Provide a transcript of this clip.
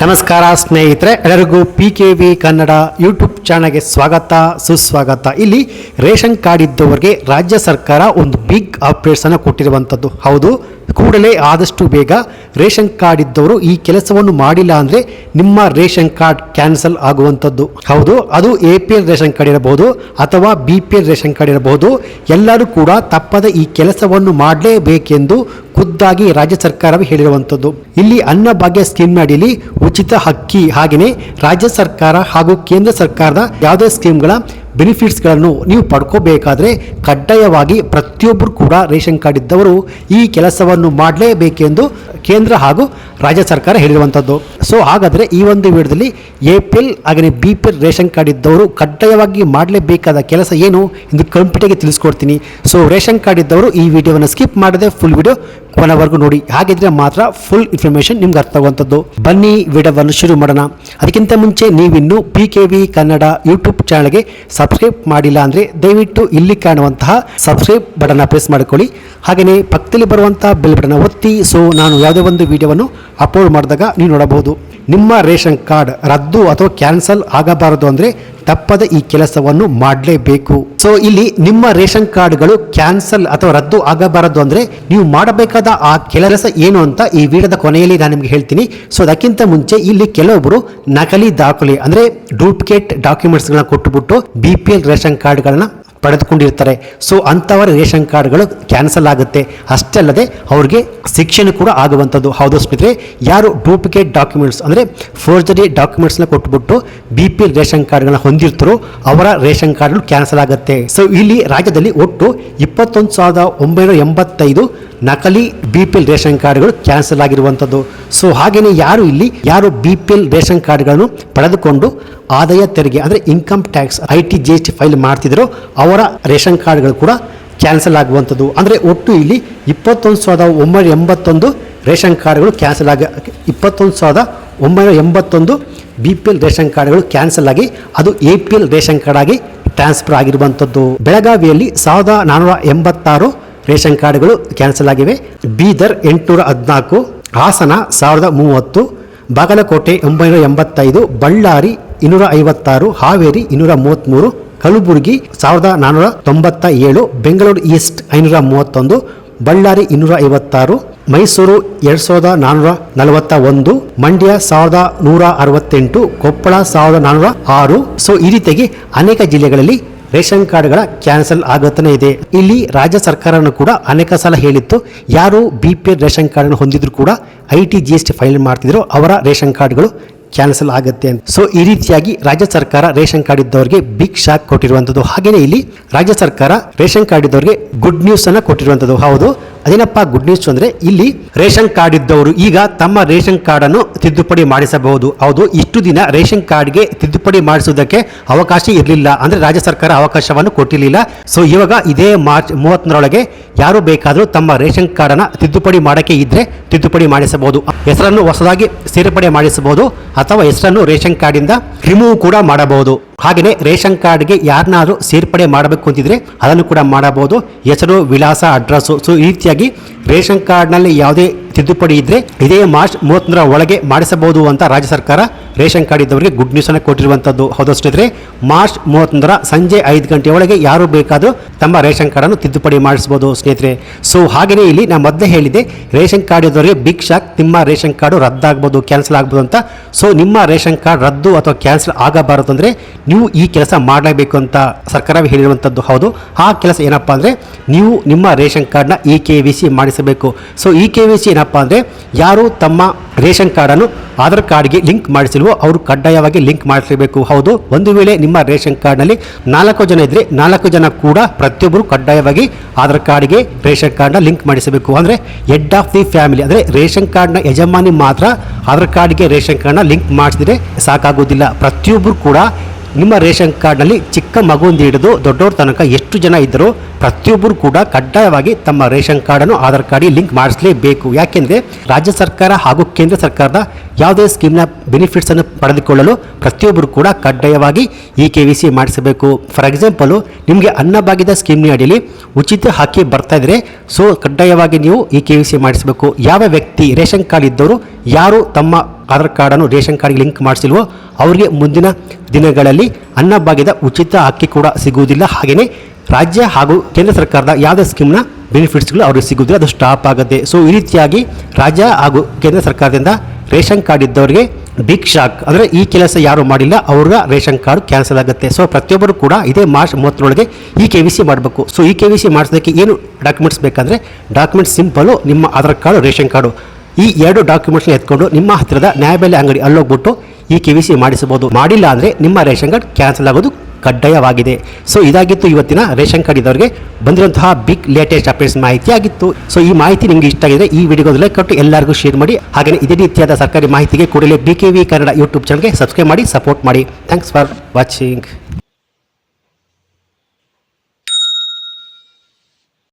ನಮಸ್ಕಾರ ಸ್ನೇಹಿತರೆ, ಎಲ್ಲರಿಗೂ PKV ಕನ್ನಡ ಯೂಟ್ಯೂಬ್ ಚಾನಲ್ಗೆ ಸ್ವಾಗತ ಸುಸ್ವಾಗತ. ಇಲ್ಲಿ ರೇಷನ್ ಕಾರ್ಡ್ ಇದ್ದವರಿಗೆ ರಾಜ್ಯ ಸರ್ಕಾರ ಒಂದು ಬಿಗ್ ಅಪ್ಡೇಟ್ಸನ್ನು ಕೊಟ್ಟಿರುವಂಥದ್ದು. ಹೌದು, ಕೂಡಲೇ ಆದಷ್ಟು ಬೇಗ ರೇಷನ್ ಕಾರ್ಡ್ ಇದ್ದವರು ಈ ಕೆಲಸವನ್ನು ಮಾಡಿಲ್ಲ ಅಂದರೆ ನಿಮ್ಮ ರೇಷನ್ ಕಾರ್ಡ್ ಕ್ಯಾನ್ಸಲ್ ಆಗುವಂಥದ್ದು. ಹೌದು, ಅದು APL ರೇಷನ್ ಕಾರ್ಡ್ ಇರಬಹುದು ಅಥವಾ BPL ರೇಷನ್ ಕಾರ್ಡ್ ಇರಬಹುದು. ಎಲ್ಲರೂ ಕೂಡ ತಪ್ಪದೆ ಈ ಕೆಲಸವನ್ನು ಮಾಡಲೇಬೇಕೆಂದು ಖುದ್ದಾಗಿ ರಾಜ್ಯ ಸರ್ಕಾರವೇ ಹೇಳಿರುವಂಥದ್ದು. ಇಲ್ಲಿ ಅನ್ನಭಾಗ್ಯ ಸ್ಕೀಮ್ ಅಡಿಯಲ್ಲಿ ಉಚಿತ ಅಕ್ಕಿ ಹಾಗೆಯೇ ರಾಜ್ಯ ಸರ್ಕಾರ ಹಾಗೂ ಕೇಂದ್ರ ಸರ್ಕಾರದ ಯಾವುದೇ ಸ್ಕೀಮ್ಗಳ ಬೆನಿಫಿಟ್ಸ್ಗಳನ್ನು ನೀವು ಪಡ್ಕೋಬೇಕಾದ್ರೆ ಕಡ್ಡಾಯವಾಗಿ ಪ್ರತಿಯೊಬ್ಬರು ಕೂಡ ರೇಷನ್ ಕಾರ್ಡ್ ಇದ್ದವರು ಈ ಕೆಲಸವನ್ನು ಮಾಡಲೇಬೇಕೆಂದು ಕೇಂದ್ರ ಹಾಗೂ ರಾಜ್ಯ ಸರ್ಕಾರ ಹೇಳಿರುವಂಥದ್ದು. ಸೊ ಹಾಗಾದರೆ ಈ ಒಂದು ವಿಡಿಯೋದಲ್ಲಿ APL ಹಾಗೆಯೇ BPL ರೇಷನ್ ಕಾರ್ಡ್ ಇದ್ದವರು ಕಡ್ಡಾಯವಾಗಿ ಮಾಡಲೇಬೇಕಾದ ಕೆಲಸ ಏನು ಎಂದು ಕಂಪ್ಲೀಟಾಗಿ ತಿಳಿಸ್ಕೊಡ್ತೀನಿ. ಸೊ ರೇಷನ್ ಕಾರ್ಡ್ ಇದ್ದವರು ಈ ವಿಡಿಯೋವನ್ನು ಸ್ಕಿಪ್ ಮಾಡದೆ ಫುಲ್ ವಿಡಿಯೋ ಕೊನೆವರೆಗೂ ನೋಡಿ, ಹಾಗಿದ್ರೆ ಮಾತ್ರ ಫುಲ್ ಇನ್ಫಾರ್ಮೇಷನ್ ನಿಮ್ಗೆ ಅರ್ಥ ಆಗುವಂಥದ್ದು. ಬನ್ನಿ ವಿಡಿಯೋವನ್ನು ಶುರು ಮಾಡೋಣ. ಅದಕ್ಕಿಂತ ಮುಂಚೆ ನೀವಿನ್ನೂ PKV ಕನ್ನಡ ಯೂಟ್ಯೂಬ್ ಚಾನಲ್ಗೆ ಸಬ್ಸ್ಕ್ರೈಬ್ ಮಾಡಿಲ್ಲ ಅಂದರೆ ದಯವಿಟ್ಟು ಇಲ್ಲಿ ಕಾಣುವಂತಹ ಸಬ್ಸ್ಕ್ರೈಬ್ ಬಟನ್ ಪ್ರೆಸ್ ಮಾಡಿಕೊಳ್ಳಿ. ಹಾಗೆಯೇ ಪಕ್ಕದಲ್ಲಿ ಬರುವಂತಹ ಬೆಲ್ ಬಟನ್ ಒತ್ತಿ. ಸೊ ನಾನು ಯಾವುದೇ ಒಂದು ವಿಡಿಯೋವನ್ನು ಅಪ್ಲೋಡ್ ಮಾಡಿದಾಗ ನೀವು ನೋಡಬಹುದು. ನಿಮ್ಮ ರೇಷನ್ ಕಾರ್ಡ್ ರದ್ದು ಅಥವಾ ಕ್ಯಾನ್ಸಲ್ ಆಗಬಾರದು ಅಂದರೆ ತಪ್ಪದೆ ಈ ಕೆಲಸವನ್ನು ಮಾಡಲೇಬೇಕು. ಸೊ ಇಲ್ಲಿ ನಿಮ್ಮ ರೇಷನ್ ಕಾರ್ಡ್ಗಳು ಕ್ಯಾನ್ಸಲ್ ಅಥವಾ ರದ್ದು ಆಗಬಾರದು ಅಂದರೆ ನೀವು ಮಾಡಬೇಕಾದ ಆ ಕೆಲಸ ಏನು ಅಂತ ಈ ವಿಡಿಯೋದ ಕೊನೆಯಲ್ಲಿ ನಾನು ನಿಮಗೆ ಹೇಳ್ತೀನಿ. ಸೊ ಅದಕ್ಕಿಂತ ಮುಂಚೆ ಇಲ್ಲಿ ಕೆಲವೊಬ್ಬರು ನಕಲಿ ದಾಖಲೆ ಅಂದರೆ ಡೂಪ್ಲಿಕೇಟ್ ಡಾಕ್ಯುಮೆಂಟ್ಸ್ಗಳನ್ನ ಕೊಟ್ಟುಬಿಟ್ಟು BPL ರೇಷನ್ ಕಾರ್ಡ್ಗಳನ್ನ ಪಡೆದುಕೊಂಡಿರ್ತಾರೆ. ಸೊ ಅಂಥವರ ರೇಷನ್ ಕಾರ್ಡ್ಗಳು ಕ್ಯಾನ್ಸಲ್ ಆಗುತ್ತೆ. ಅಷ್ಟೇ ಅಲ್ಲದೆ ಅವ್ರಿಗೆ ಶಿಕ್ಷೆನೂ ಕೂಡ ಆಗುವಂಥದ್ದು. ಹೌದು ಸ್ನೇಹಿತರೆ, ಯಾರು ಡೂಪ್ಲಿಕೇಟ್ ಡಾಕ್ಯುಮೆಂಟ್ಸ್ ಅಂದರೆ ಫೋರ್ಜರಿ ಡಾಕ್ಯುಮೆಂಟ್ಸ್ನ ಕೊಟ್ಟುಬಿಟ್ಟು BPL ರೇಷನ್ ಕಾರ್ಡ್ಗಳನ್ನ ಹೊಂದಿರ್ತಾರೋ ಅವರ ರೇಷನ್ ಕಾರ್ಡ್ಗಳು ಕ್ಯಾನ್ಸಲ್ ಆಗುತ್ತೆ. ಸೊ ಇಲ್ಲಿ ರಾಜ್ಯದಲ್ಲಿ ಒಟ್ಟು 21,985 ನಕಲಿ BPL ರೇಷನ್ ಕಾರ್ಡ್ಗಳು ಕ್ಯಾನ್ಸಲ್ ಆಗಿರುವಂಥದ್ದು. ಸೊ ಹಾಗೆಯೇ ಯಾರು BPL ರೇಷನ್ ಕಾರ್ಡ್ಗಳನ್ನು ಪಡೆದುಕೊಂಡು ಆದಾಯ ತೆರಿಗೆ ಅಂದರೆ income tax IT GST file ಮಾಡ್ತಿದ್ರು ಅವರ ರೇಷನ್ ಕಾರ್ಡ್ಗಳು ಕೂಡ ಕ್ಯಾನ್ಸಲ್ ಆಗುವಂಥದ್ದು. ಅಂದರೆ ಒಟ್ಟು ಇಲ್ಲಿ 21,981 ರೇಷನ್ ಕಾರ್ಡ್ಗಳು ಕ್ಯಾನ್ಸಲ್ 21,981 BPL ರೇಷನ್ ಕಾರ್ಡ್ಗಳು ಕ್ಯಾನ್ಸಲ್ ಆಗಿ ಅದು APL ರೇಷನ್ ಕಾರ್ಡ್ ಆಗಿ ಟ್ರಾನ್ಸ್ಫರ್ ಆಗಿರುವಂಥದ್ದು. ಬೆಳಗಾವಿಯಲ್ಲಿ 1,486 ರೇಷನ್ ಕಾರ್ಡ್ಗಳು ಕ್ಯಾನ್ಸಲ್ ಆಗಿವೆ. ಬೀದರ್ 814, ಹಾಸನ 1030, ಬಾಗಲಕೋಟೆ 985, ಬಳ್ಳಾರಿ 256, ಹಾವೇರಿ 233, ಕಲಬುರಗಿ 1,497, ಬೆಂಗಳೂರು ಈಸ್ಟ್ 531, ಬಳ್ಳಾರಿ 256, ಮೈಸೂರು 2,441, ಮಂಡ್ಯ 1,168, ಕೊಪ್ಪಳ 1,406. ಸೊ ಈ ರೀತಿಯಾಗಿ ಅನೇಕ ಜಿಲ್ಲೆಗಳಲ್ಲಿ ರೇಷನ್ ಕಾರ್ಡ್ಗಳ ಕ್ಯಾನ್ಸಲ್ ಆಗುತ್ತಾನೆ ಇದೆ. ಇಲ್ಲಿ ರಾಜ್ಯ ಸರ್ಕಾರನೂ ಕೂಡ ಅನೇಕ ಸಲ ಹೇಳಿತ್ತು, ಯಾರು BPL ರೇಷನ್ ಕಾರ್ಡ್ ಹೊಂದಿದ್ರು ಕೂಡ IT GST ಫೈಲ್ ಮಾಡ್ತಿದ್ರು ಅವರ ರೇಷನ್ ಕಾರ್ಡ್ಗಳು ಕ್ಯಾನ್ಸಲ್ ಆಗುತ್ತೆ ಅಂತ. ಸೊ ಈ ರೀತಿಯಾಗಿ ರಾಜ್ಯ ಸರ್ಕಾರ ರೇಷನ್ ಕಾರ್ಡ್ ಇದ್ದವರಿಗೆ ಬಿಗ್ ಶಾಕ್ ಕೊಟ್ಟಿರುವಂಥದ್ದು. ಹಾಗೆಯೇ ಇಲ್ಲಿ ರಾಜ್ಯ ಸರ್ಕಾರ ರೇಷನ್ ಕಾರ್ಡ್ ಇದ್ದವರಿಗೆ ಗುಡ್ ನ್ಯೂಸ್ ಅನ್ನು ಕೊಟ್ಟಿರುವಂಥದ್ದು. ಹೌದು, ಅದೇನಪ್ಪ ಗುಡ್ ನ್ಯೂಸ್ ಅಂದರೆ ಇಲ್ಲಿ ರೇಷನ್ ಕಾರ್ಡ್ ಇದ್ದವರು ಈಗ ತಮ್ಮ ರೇಷನ್ ಕಾರ್ಡನ್ನು ತಿದ್ದುಪಡಿ ಮಾಡಿಸಬಹುದು. ಹೌದು, ಇಷ್ಟು ದಿನ ರೇಷನ್ ಕಾರ್ಡ್ಗೆ ತಿದ್ದುಪಡಿ ಮಾಡಿಸುವುದಕ್ಕೆ ಅವಕಾಶ ಇರಲಿಲ್ಲ, ಅಂದರೆ ರಾಜ್ಯ ಸರ್ಕಾರ ಅವಕಾಶವನ್ನು ಕೊಟ್ಟಿರಲಿಲ್ಲ. ಸೊ ಇವಾಗ ಇದೇ ಮಾರ್ಚ್ 31ರೊಳಗೆ ಯಾರು ಬೇಕಾದರೂ ತಮ್ಮ ರೇಷನ್ ಕಾರ್ಡನ್ನು ತಿದ್ದುಪಡಿ ಮಾಡೋಕ್ಕೆ ಇದ್ದರೆ ತಿದ್ದುಪಡಿ ಮಾಡಿಸಬಹುದು. ಹೆಸರನ್ನು ಹೊಸದಾಗಿ ಸೇರ್ಪಡೆ ಮಾಡಿಸಬಹುದು ಅಥವಾ ಹೆಸರನ್ನು ರೇಷನ್ ಕಾರ್ಡಿಂದ ರಿಮೂವ್ ಕೂಡ ಮಾಡಬಹುದು. ಹಾಗೆಯೇ ರೇಷನ್ ಕಾರ್ಡ್ಗೆ ಯಾರನ್ನಾದ್ರೂ ಸೇರ್ಪಡೆ ಮಾಡಬೇಕು ಅಂತಿದ್ರೆ ಅದನ್ನು ಕೂಡ ಮಾಡಬಹುದು, ಹೆಸರು, ವಿಳಾಸ, ಅಡ್ರೆಸ್ಸು. ಸೊ ಈ ರೀತಿಯಾಗಿ ರೇಷನ್ ಕಾರ್ಡ್ನಲ್ಲಿ ಯಾವುದೇ ತಿದ್ದುಪಡಿ ಇದ್ದರೆ ಇದೇ ಮಾರ್ಚ್ 31ರ ಒಳಗೆ ಮಾಡಿಸಬಹುದು ಅಂತ ರಾಜ್ಯ ಸರ್ಕಾರ ರೇಷನ್ ಕಾರ್ಡ್ ಇದ್ದವರಿಗೆ ಗುಡ್ ನ್ಯೂಸ್ ಅನ್ನು ಕೊಟ್ಟಿರುವಂಥದ್ದು. ಹೌದು ಸ್ನೇಹಿತರೆ, ಮಾರ್ಚ್ 31ರ ಸಂಜೆ 5 ಗಂಟೆ ಒಳಗೆ ಯಾರು ಬೇಕಾದರೂ ತಮ್ಮ ರೇಷನ್ ಕಾರ್ಡನ್ನು ತಿದ್ದುಪಡಿ ಮಾಡಿಸಬಹುದು ಸ್ನೇಹಿತರೆ. ಸೊ ಹಾಗೆಯೇ ಇಲ್ಲಿ ನಾನು ಮೊದಲೇ ಹೇಳಿದೆ, ರೇಷನ್ ಕಾರ್ಡ್ ಇದ್ದವರಿಗೆ ಬಿಗ್ ಶಾಕ್, ನಿಮ್ಮ ರೇಷನ್ ಕಾರ್ಡು ರದ್ದಾಗಬಹುದು, ಕ್ಯಾನ್ಸಲ್ ಆಗ್ಬೋದು ಅಂತ. ಸೊ ನಿಮ್ಮ ರೇಷನ್ ಕಾರ್ಡ್ ರದ್ದು ಅಥವಾ ಕ್ಯಾನ್ಸಲ್ ಆಗಬಾರದು ಅಂದರೆ ನೀವು ಈ ಕೆಲಸ ಮಾಡಲೇಬೇಕು ಅಂತ ಸರ್ಕಾರವೇ ಹೇಳಿರುವಂಥದ್ದು. ಹೌದು, ಆ ಕೆಲಸ ಏನಪ್ಪ ಅಂದರೆ ನೀವು ನಿಮ್ಮ ರೇಷನ್ ಕಾರ್ಡ್ನ EKYC ಮಾಡಿಸಬೇಕು. ಸೊ EKYC ಏನಪ್ಪ ಅಂದರೆ ಯಾರು ತಮ್ಮ ರೇಷನ್ ಕಾರ್ಡನ್ನು ಆಧಾರ್ ಕಾರ್ಡ್ಗೆ ಲಿಂಕ್ ಮಾಡಿಸಿಲ್ವೋ ಅವರು ಕಡ್ಡಾಯವಾಗಿ ಲಿಂಕ್ ಮಾಡಿಸಬೇಕು. ಹೌದು, ಒಂದು ವೇಳೆ ನಿಮ್ಮ ರೇಷನ್ ಕಾರ್ಡ್ನಲ್ಲಿ 4 ಜನ ಇದ್ದರೆ 4 ಜನ ಕೂಡ ಪ್ರತಿಯೊಬ್ಬರು ಕಡ್ಡಾಯವಾಗಿ ಆಧಾರ್ ಕಾರ್ಡ್ಗೆ ರೇಷನ್ ಕಾರ್ಡ್ನ ಲಿಂಕ್ ಮಾಡಿಸಬೇಕು. ಅಂದರೆ ಹೆಡ್ ಆಫ್ ದಿ ಫ್ಯಾಮಿಲಿ ಅಂದರೆ ರೇಷನ್ ಕಾರ್ಡ್ನ ಯಜಮಾನಿ ಮಾತ್ರ ಆಧಾರ್ ಕಾರ್ಡ್ಗೆ ರೇಷನ್ ಕಾರ್ಡ್ನ ಲಿಂಕ್ ಮಾಡಿಸಿದ್ರೆ ಸಾಕಾಗೋದಿಲ್ಲ. ಪ್ರತಿಯೊಬ್ಬರು ಕೂಡ ನಿಮ್ಮ ರೇಷನ್ ಕಾರ್ಡ್ನಲ್ಲಿ ಚಿಕ್ಕ ಮಗುವಿಂದ ಹಿಡಿದು ದೊಡ್ಡವ್ರ ತನಕ ಎಷ್ಟು ಜನ ಇದ್ದರೂ ಪ್ರತಿಯೊಬ್ಬರು ಕೂಡ ಕಡ್ಡಾಯವಾಗಿ ತಮ್ಮ ರೇಷನ್ ಕಾರ್ಡನ್ನು ಆಧಾರ್ ಕಾರ್ಡ್ಗೆ ಲಿಂಕ್ ಮಾಡಿಸಲೇಬೇಕು. ಯಾಕೆಂದರೆ ರಾಜ್ಯ ಸರ್ಕಾರ ಹಾಗೂ ಕೇಂದ್ರ ಸರ್ಕಾರದ ಯಾವುದೇ ಸ್ಕೀಮ್ನ ಬೆನಿಫಿಟ್ಸನ್ನು ಪಡೆದುಕೊಳ್ಳಲು ಪ್ರತಿಯೊಬ್ಬರು ಕೂಡ ಕಡ್ಡಾಯವಾಗಿ EKYC ಮಾಡಿಸಬೇಕು. ಫಾರ್ ಎಕ್ಸಾಂಪಲು, ನಿಮಗೆ ಅನ್ನಭಾಗ್ಯದ ಸ್ಕೀಮ್ನ ಅಡಿಯಲ್ಲಿ ಉಚಿತ ಅಕ್ಕಿ ಬರ್ತಾ ಇದ್ದರೆ ಸೊ ಕಡ್ಡಾಯವಾಗಿ ನೀವು EKYC ಮಾಡಿಸಬೇಕು. ಯಾವ ವ್ಯಕ್ತಿ ರೇಷನ್ ಕಾರ್ಡ್ ಇದ್ದವರು ಯಾರು ತಮ್ಮ ಆಧಾರ್ ಕಾರ್ಡನ್ನು ರೇಷನ್ ಕಾರ್ಡ್ಗೆ ಲಿಂಕ್ ಮಾಡಿಸಿಲ್ವೋ ಅವರಿಗೆ ಮುಂದಿನ ದಿನಗಳಲ್ಲಿ ಅನ್ನಭಾಗ್ಯದ ಉಚಿತ ಅಕ್ಕಿ ಕೂಡ ಸಿಗುವುದಿಲ್ಲ. ಹಾಗೆಯೇ ರಾಜ್ಯ ಹಾಗೂ ಕೇಂದ್ರ ಸರ್ಕಾರದ ಯಾವುದೇ ಸ್ಕೀಮ್ನ ಬೆನಿಫಿಟ್ಸ್ಗಳು ಅವ್ರಿಗೆ ಸಿಗುವುದಿಲ್ಲ, ಅದು ಸ್ಟಾಪ್ ಆಗುತ್ತೆ. ಸೊ ಈ ರೀತಿಯಾಗಿ ರಾಜ್ಯ ಹಾಗೂ ಕೇಂದ್ರ ಸರ್ಕಾರದಿಂದ ರೇಷನ್ ಕಾರ್ಡ್ ಇದ್ದವರಿಗೆ ಬಿಗ್ ಶಾಕ್. ಅಂದರೆ ಈ ಕೆಲಸ ಯಾರು ಮಾಡಿಲ್ಲ ಅವ್ರ ರೇಷನ್ ಕಾರ್ಡ್ ಕ್ಯಾನ್ಸಲ್ ಆಗುತ್ತೆ. ಸೊ ಪ್ರತಿಯೊಬ್ಬರು ಕೂಡ ಇದೇ ಮಾರ್ಚ್ 30ರೊಳಗೆ ಈ KYC ಮಾಡಬೇಕು. ಸೊ ಈ KYC ಮಾಡಿಸೋದಕ್ಕೆ ಏನು ಡಾಕ್ಯುಮೆಂಟ್ಸ್ ಬೇಕಂದರೆ ಡಾಕ್ಯುಮೆಂಟ್ಸ್ ಸಿಂಪಲ್ಲು ನಿಮ್ಮ ಆಧಾರ್ ಕಾರ್ಡು, ರೇಷನ್ ಕಾರ್ಡು, ಈ 2 ಡಾಕ್ಯುಮೆಂಟ್ಸ್ನ ಎತ್ಕೊಂಡು ನಿಮ್ಮ ಹತ್ತಿರದ ನ್ಯಾಯಬೆಲೆ ಅಂಗಡಿ ಅಲ್ಲೋಗ್ಬಿಟ್ಟು ಈ KYC ಮಾಡಿಸಬಹುದು. ಮಾಡಿಲ್ಲ ಅಂದರೆ ನಿಮ್ಮ ರೇಷನ್ ಕಾರ್ಡ್ ಕ್ಯಾನ್ಸಲ್ ಆಗೋದು ಕಡ್ಡಾಯವಾಗಿದೆ. ಸೊ ಇದಾಗಿತ್ತು ಇವತ್ತಿನ ರೇಷನ್ ಕಾರ್ಡ್ ಇದ್ದವರಿಗೆ ಬಂದಿರುವಂತಹ ಬಿಗ್ ಲೇಟೆಸ್ಟ್ ಅಪ್ಡೇಟ್ಸ್ ಮಾಹಿತಿ ಆಗಿತ್ತು. ಸೊ ಈ ಮಾಹಿತಿ ನಿಮಗೆ ಇಷ್ಟ ಆಗಿದ್ರೆ ಈ ವಿಡಿಯೋಗೆ ಲೈಕ್ ಕೊಟ್ಟು ಎಲ್ಲರಿಗೂ ಶೇರ್ ಮಾಡಿ. ಹಾಗೆ ಇದೇ ರೀತಿಯಾದ ಸರ್ಕಾರಿ ಮಾಹಿತಿಗೆ ಕೂಡಲೇ BKV ಕನ್ನಡ ಯೂಟ್ಯೂಬ್ ಚಾನಲ್ಗೆ ಸಬ್ಸ್ಕ್ರೈಬ್ ಮಾಡಿ, ಸಪೋರ್ಟ್ ಮಾಡಿ. Thanks for watching.